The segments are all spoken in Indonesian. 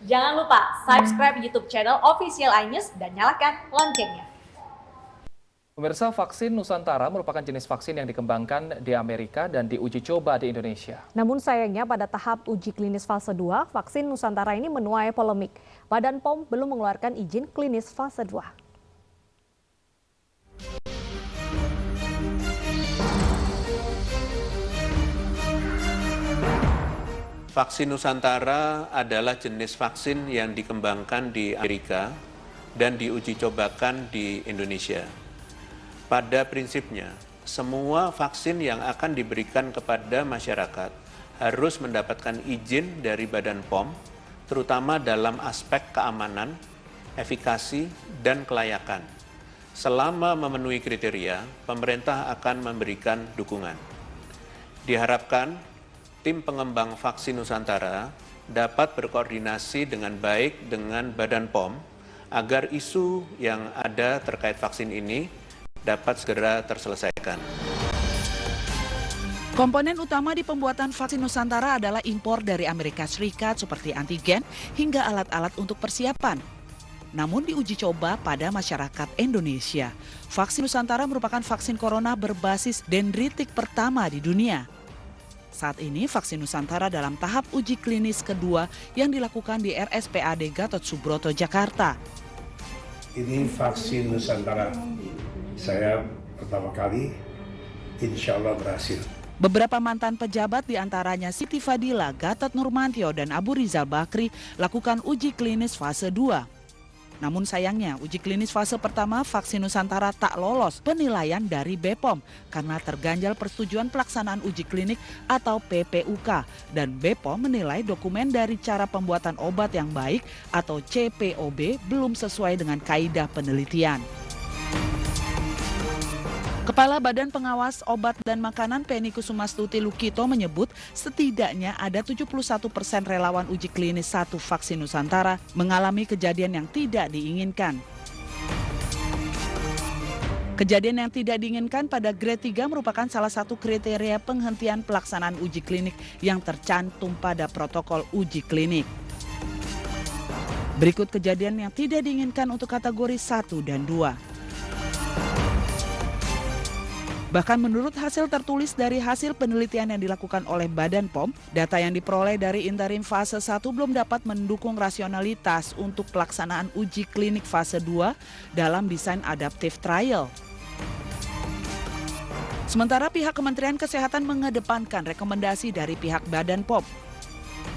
Jangan lupa subscribe YouTube channel Official iNews dan nyalakan loncengnya. Pemirsa, vaksin Nusantara merupakan jenis vaksin yang dikembangkan di Amerika dan diuji coba di Indonesia. Namun sayangnya pada tahap uji klinis fase 2, vaksin Nusantara ini menuai polemik. Badan POM belum mengeluarkan izin klinis fase 2. Vaksin Nusantara adalah jenis vaksin yang dikembangkan di Amerika dan diuji cobakan di Indonesia. Pada prinsipnya, semua vaksin yang akan diberikan kepada masyarakat harus mendapatkan izin dari Badan POM, terutama dalam aspek keamanan, efikasi, dan kelayakan. Selama memenuhi kriteria, pemerintah akan memberikan dukungan. Diharapkan tim pengembang vaksin Nusantara dapat berkoordinasi dengan baik dengan Badan POM agar isu yang ada terkait vaksin ini dapat segera terselesaikan. Komponen utama di pembuatan vaksin Nusantara adalah impor dari Amerika Serikat seperti antigen hingga alat-alat untuk persiapan. Namun diuji coba pada masyarakat Indonesia, vaksin Nusantara merupakan vaksin corona berbasis dendritik pertama di dunia. Saat ini vaksin Nusantara dalam tahap uji klinis kedua yang dilakukan di RSPAD Gatot Subroto, Jakarta. Ini vaksin Nusantara, saya pertama kali, insya Allah berhasil. Beberapa mantan pejabat diantaranya Siti Fadila, Gatot Nurmantio, dan Abu Rizal Bakri lakukan uji klinis fase 2. Namun sayangnya uji klinis fase pertama vaksin Nusantara tak lolos penilaian dari BPOM karena terganjal persetujuan pelaksanaan uji klinik atau PPUK dan BPOM menilai dokumen dari cara pembuatan obat yang baik atau CPOB belum sesuai dengan kaidah penelitian. Kepala Badan Pengawas Obat dan Makanan Penny Kusumastuti Lukito menyebut setidaknya ada 71% relawan uji klinis 1 vaksin Nusantara mengalami kejadian yang tidak diinginkan. Kejadian yang tidak diinginkan pada grade 3 merupakan salah satu kriteria penghentian pelaksanaan uji klinik yang tercantum pada protokol uji klinik. Berikut kejadian yang tidak diinginkan untuk kategori 1 dan 2. Bahkan menurut hasil tertulis dari hasil penelitian yang dilakukan oleh Badan POM, data yang diperoleh dari interim fase 1 belum dapat mendukung rasionalitas untuk pelaksanaan uji klinik fase 2 dalam desain adaptive trial. Sementara pihak Kementerian Kesehatan mengedepankan rekomendasi dari pihak Badan POM.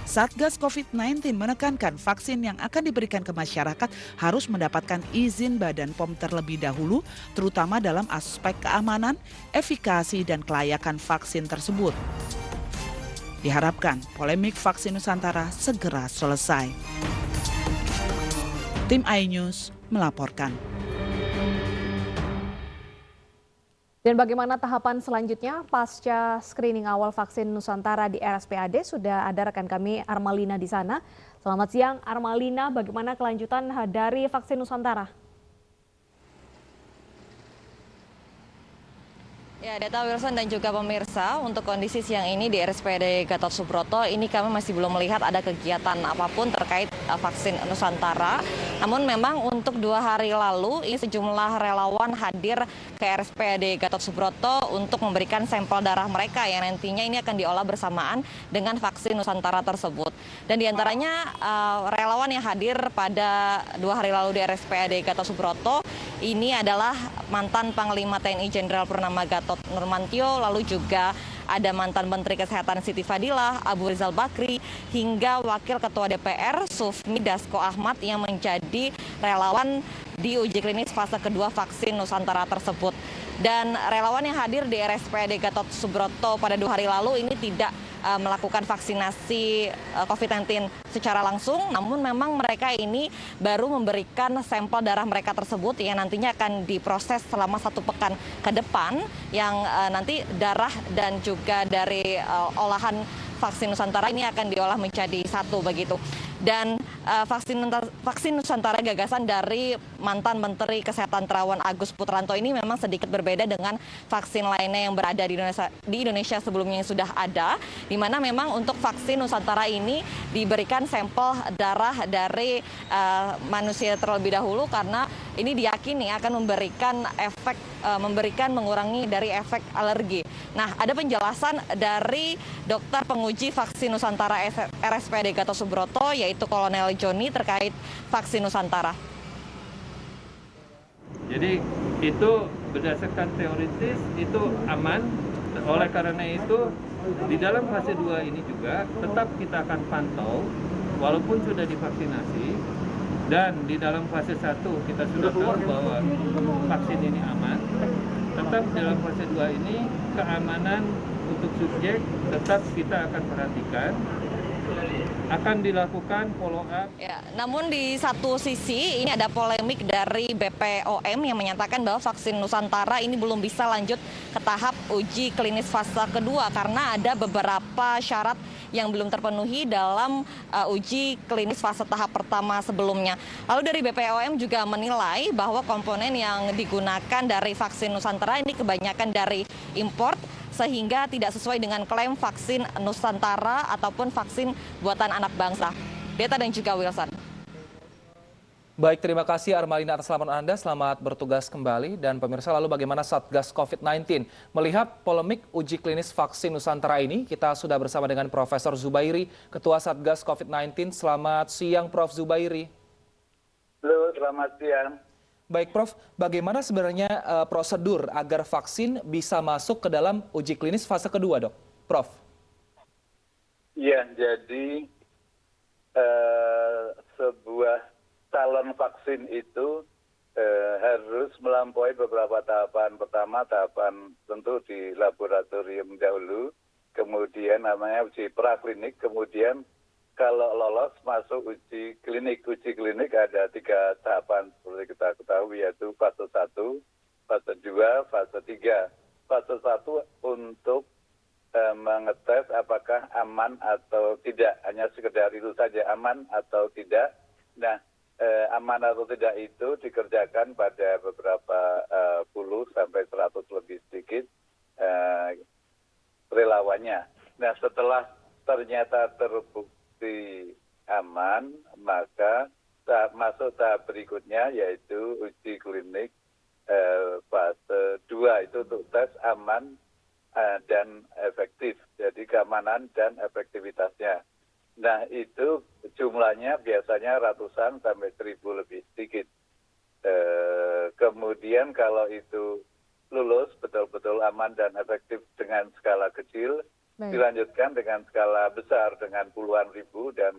Satgas COVID-19 menekankan vaksin yang akan diberikan ke masyarakat harus mendapatkan izin Badan POM terlebih dahulu, terutama dalam aspek keamanan, efikasi, dan kelayakan vaksin tersebut. Diharapkan polemik vaksin Nusantara segera selesai. Tim iNews melaporkan. Dan bagaimana tahapan selanjutnya pasca screening awal vaksin Nusantara di RSPAD? Sudah ada rekan kami Armalina di sana. Selamat siang Armalina, bagaimana kelanjutan dari vaksin Nusantara? Ya, Data Wilson dan juga pemirsa, untuk kondisi siang ini di RSPAD Gatot Subroto, ini kami masih belum melihat ada kegiatan apapun terkait vaksin Nusantara. Namun memang untuk 2 hari lalu, ini sejumlah relawan hadir ke RSPAD Gatot Subroto untuk memberikan sampel darah mereka yang nantinya ini akan diolah bersamaan dengan vaksin Nusantara tersebut. Dan diantaranya relawan yang hadir pada 2 hari lalu di RSPAD Gatot Subroto, ini adalah mantan Panglima TNI Jenderal Purnama Gatot Nurmantio, lalu juga ada mantan Menteri Kesehatan Siti Fadila, Abu Rizal Bakri, hingga Wakil Ketua DPR Sufmi Dasko Ahmad yang menjadi relawan di uji klinis fase kedua vaksin Nusantara tersebut. Dan relawan yang hadir di RSPAD Gatot Subroto pada 2 hari lalu ini tidak melakukan vaksinasi COVID-19 secara langsung, namun memang mereka ini baru memberikan sampel darah mereka tersebut yang nantinya akan diproses selama 1 pekan ke depan, yang nanti darah dan juga dari olahan vaksin Nusantara ini akan diolah menjadi 1 begitu. Dan vaksin Nusantara gagasan dari mantan Menteri Kesehatan Terawan Agus Putranto ini memang sedikit berbeda dengan vaksin lainnya yang berada di Indonesia sebelumnya yang sudah ada, di mana memang untuk vaksin Nusantara ini diberikan sampel darah dari manusia terlebih dahulu karena ini diyakini akan memberikan mengurangi dari efek alergi. Nah, ada penjelasan dari dokter penguji vaksin Nusantara RSPAD Gatot Subroto, yaitu Kolonel Joni terkait vaksin Nusantara. Jadi itu berdasarkan teoritis itu aman, oleh karena itu di dalam fase 2 ini juga tetap kita akan pantau walaupun sudah divaksinasi, dan di dalam fase 1 kita sudah tahu bahwa vaksin ini aman, tetap dalam fase 2 ini keamanan untuk subjek tetap kita akan perhatikan, akan dilakukan follow up. Ya, namun di satu sisi ini ada polemik dari BPOM yang menyatakan bahwa vaksin Nusantara ini belum bisa lanjut ke tahap uji klinis fase kedua karena ada beberapa syarat yang belum terpenuhi dalam uji klinis fase tahap pertama sebelumnya. Lalu dari BPOM juga menilai bahwa komponen yang digunakan dari vaksin Nusantara ini kebanyakan dari import, sehingga tidak sesuai dengan klaim vaksin Nusantara ataupun vaksin buatan anak bangsa. Deta dan juga Wilson. Baik, terima kasih Armalina atas laporan Anda. Selamat bertugas kembali. Dan pemirsa, lalu bagaimana Satgas COVID-19 melihat polemik uji klinis vaksin Nusantara ini? Kita sudah bersama dengan Profesor Zubairi, Ketua Satgas COVID-19. Selamat siang, Prof. Zubairi. Halo, selamat siang. Baik, Prof. Bagaimana sebenarnya prosedur agar vaksin bisa masuk ke dalam uji klinis fase kedua, Dok? Prof. Ya, jadi sebuah calon vaksin itu harus melampaui beberapa tahapan. Pertama, tahapan tentu di laboratorium dahulu, kemudian namanya uji praklinik, kemudian kalau lolos masuk uji klinik. Uji klinik ada 3 tahapan seperti kita ketahui, yaitu fase 1, fase 2, fase 3. Fase 1 untuk mengetes apakah aman atau tidak, hanya sekedar itu saja, aman atau tidak. Nah, aman atau tidak itu dikerjakan pada beberapa puluh sampai 100 lebih sedikit relawannya. Nah, setelah ternyata terbukti aman, maka masuk tahap berikutnya yaitu uji klinik fase 2, itu untuk tes aman dan efektif, jadi keamanan dan efektivitasnya. Nah, itu jumlahnya biasanya ratusan sampai 1000 lebih sedikit. Kemudian kalau itu lulus betul-betul aman dan efektif dengan skala kecil, dilanjutkan dengan skala besar dengan puluhan ribu dan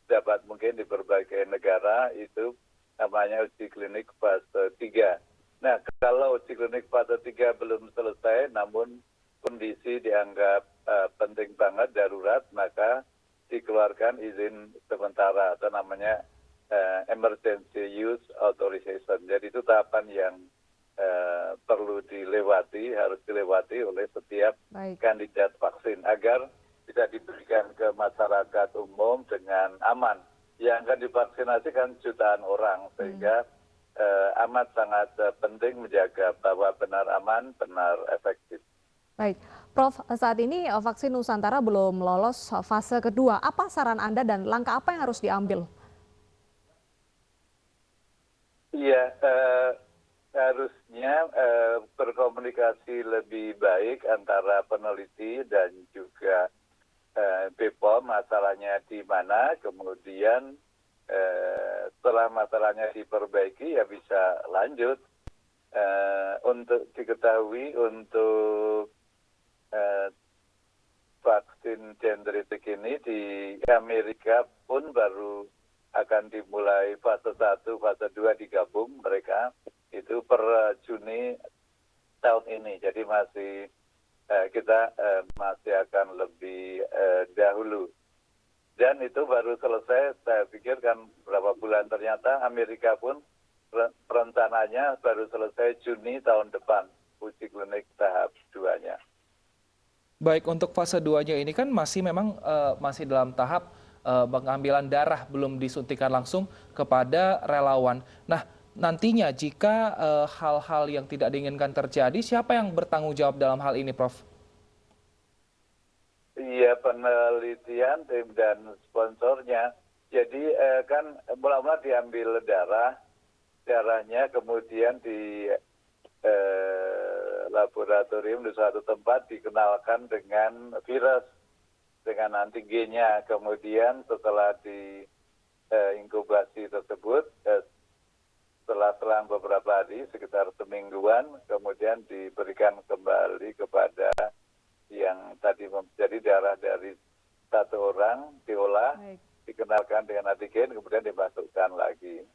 dapat mungkin di berbagai negara, itu namanya uji klinik fase 3. Nah, kalau uji klinik fase 3 belum selesai namun kondisi dianggap penting banget, darurat, maka dikeluarkan izin sementara atau namanya emergency use authorization. Jadi itu tahapan yang perlu dilewati, harus dilewati oleh setiap kandidat vaksin agar bisa diberikan ke masyarakat umum dengan aman. Yang akan divaksinasi kan jutaan orang, sehingga amat sangat penting menjaga bahwa benar aman, benar efektif. Baik, Prof, saat ini vaksin Nusantara belum lolos fase kedua. Apa saran Anda dan langkah apa yang harus diambil? Iya, harusnya berkomunikasi lebih baik antara peneliti dan juga BPOM, masalahnya di mana, kemudian setelah masalahnya diperbaiki ya bisa lanjut. Untuk diketahui, untuk vaksin dendritik ini di Amerika pun baru akan dimulai fase 1, fase 2 digabung mereka itu per Juni tahun ini. Jadi masih kita masih akan lebih dahulu. Dan itu baru selesai, saya pikir kan berapa bulan, ternyata Amerika pun rencananya baru selesai Juni tahun depan uji klinik tahap 2-nya. Baik, untuk fase 2-nya ini kan masih memang masih dalam tahap pengambilan darah belum disuntikan langsung kepada relawan. Nah, nantinya jika hal-hal yang tidak diinginkan terjadi, siapa yang bertanggung jawab dalam hal ini, Prof? Iya, penelitian tim dan sponsornya. Jadi kan mula-mula diambil darahnya kemudian di laboratorium di suatu tempat dikenalkan dengan virus, dengan antigennya. Kemudian setelah di inkubasi tersebut, setelah selang beberapa hari, sekitar semingguan, kemudian diberikan kembali kepada yang tadi menjadi darah dari satu orang, diolah, dikenalkan dengan antigen, kemudian dimasukkan lagi.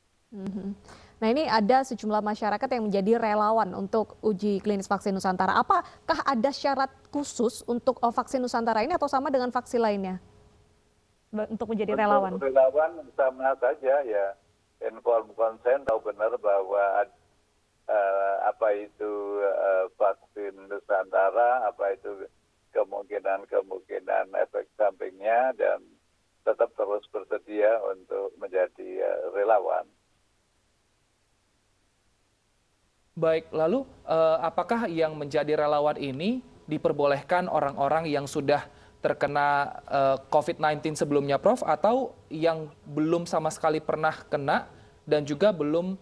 Nah, ini ada sejumlah masyarakat yang menjadi relawan untuk uji klinis vaksin Nusantara. Apakah ada syarat khusus untuk vaksin Nusantara ini atau sama dengan vaksin lainnya untuk menjadi relawan? Untuk relawan sama saja ya, inform consent, tahu benar bahwa apa itu vaksin Nusantara, apa itu kemungkinan efek sampingnya, dan tetap terus bersedia untuk menjadi relawan. Baik, lalu apakah yang menjadi relawan ini diperbolehkan orang-orang yang sudah terkena COVID-19 sebelumnya, Prof, atau yang belum sama sekali pernah kena dan juga belum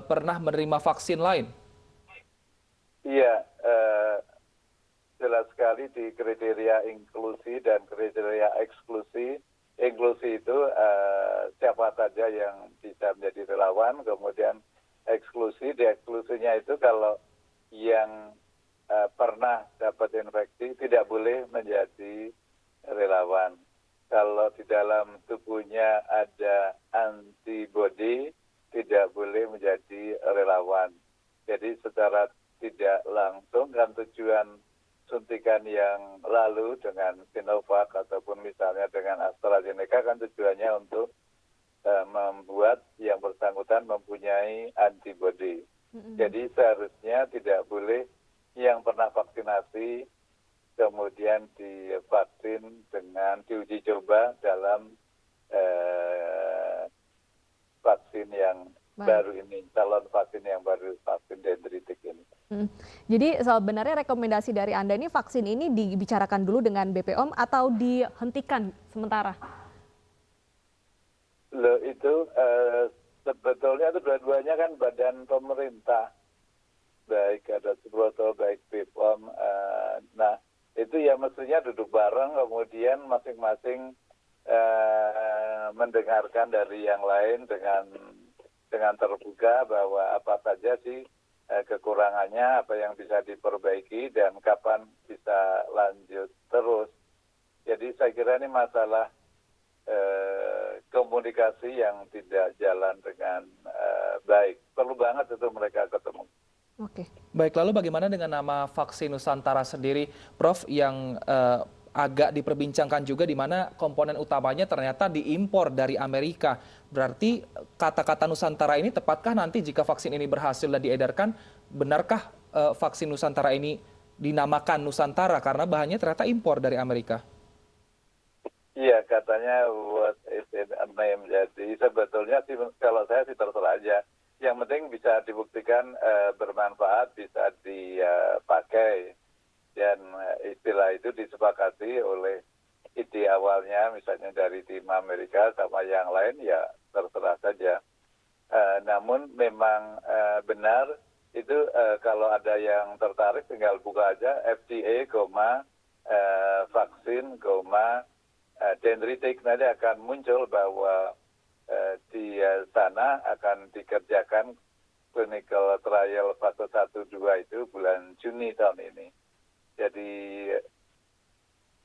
pernah menerima vaksin lain? Iya, jelas sekali di kriteria inklusi dan kriteria eksklusi. Inklusi itu siapa saja yang bisa menjadi relawan, kemudian eksklusi, di eksklusinya itu kalau yang pernah dapat infeksi tidak boleh menjadi relawan. Kalau di dalam tubuhnya ada antibodi, tidak boleh menjadi relawan. Jadi secara tidak langsung kan tujuan suntikan yang lalu dengan Sinovac ataupun misalnya dengan AstraZeneca kan tujuannya untuk membuat yang bersangkutan mempunyai antibodi. Jadi seharusnya tidak boleh yang pernah vaksinasi kemudian divaksin dengan diuji coba dalam vaksin yang baru ini, calon vaksin yang baru, vaksin dendritik ini. Jadi sebenarnya rekomendasi dari Anda ini vaksin ini dibicarakan dulu dengan BPOM atau dihentikan sementara? Loh, itu sebetulnya itu dua-duanya kan badan pemerintah, baik Gatot Subroto, baik BPOM. Nah, itu ya mestinya duduk bareng, kemudian masing-masing mendengarkan dari yang lain dengan terbuka bahwa apa saja sih kekurangannya, apa yang bisa diperbaiki, dan kapan bisa lanjut terus. Jadi saya kira ini masalah komunikasi yang tidak jalan dengan baik. Perlu banget itu mereka ketemu. Oke. Baik, lalu bagaimana dengan nama vaksin Nusantara sendiri, Prof, yang agak diperbincangkan juga di mana komponen utamanya ternyata diimpor dari Amerika. Berarti kata-kata Nusantara ini tepatkah nanti jika vaksin ini berhasil dan diedarkan, benarkah vaksin Nusantara ini dinamakan Nusantara karena bahannya ternyata impor dari Amerika? Iya, katanya what is in a name. Jadi sebetulnya sih kalau saya sih terserah aja. Yang penting bisa dibuktikan bermanfaat, bisa dipakai. Dan istilah itu disepakati oleh ide awalnya, misalnya dari tim Amerika sama yang lain, ya terserah saja. Namun memang benar, itu kalau ada yang tertarik tinggal buka aja FDA, vaksin, dendritik, nanti akan muncul bahwa di sana akan dikerjakan clinical trial fase 1-2 itu bulan Juni tahun ini. Jadi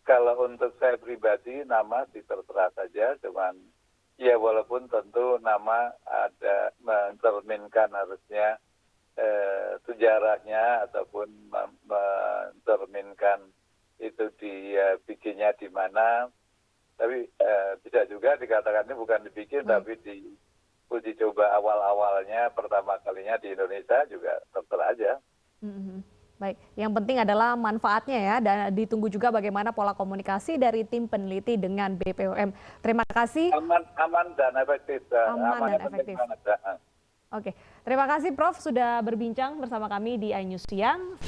kalau untuk saya pribadi nama sih terserah saja, cuman ya walaupun tentu nama ada mencerminkan harusnya sejarahnya ataupun mencerminkan itu dibikinnya di mana. Tapi bisa juga dikatakan ini bukan dibikin, tapi di uji coba awal-awalnya pertama kalinya di Indonesia juga terserah aja. Baik, yang penting adalah manfaatnya ya, dan ditunggu juga bagaimana pola komunikasi dari tim peneliti dengan BPOM. Terima kasih. Aman dan efektif. Aman dan yang penting efektif. banget. Oke, terima kasih Prof sudah berbincang bersama kami di iNews Siang.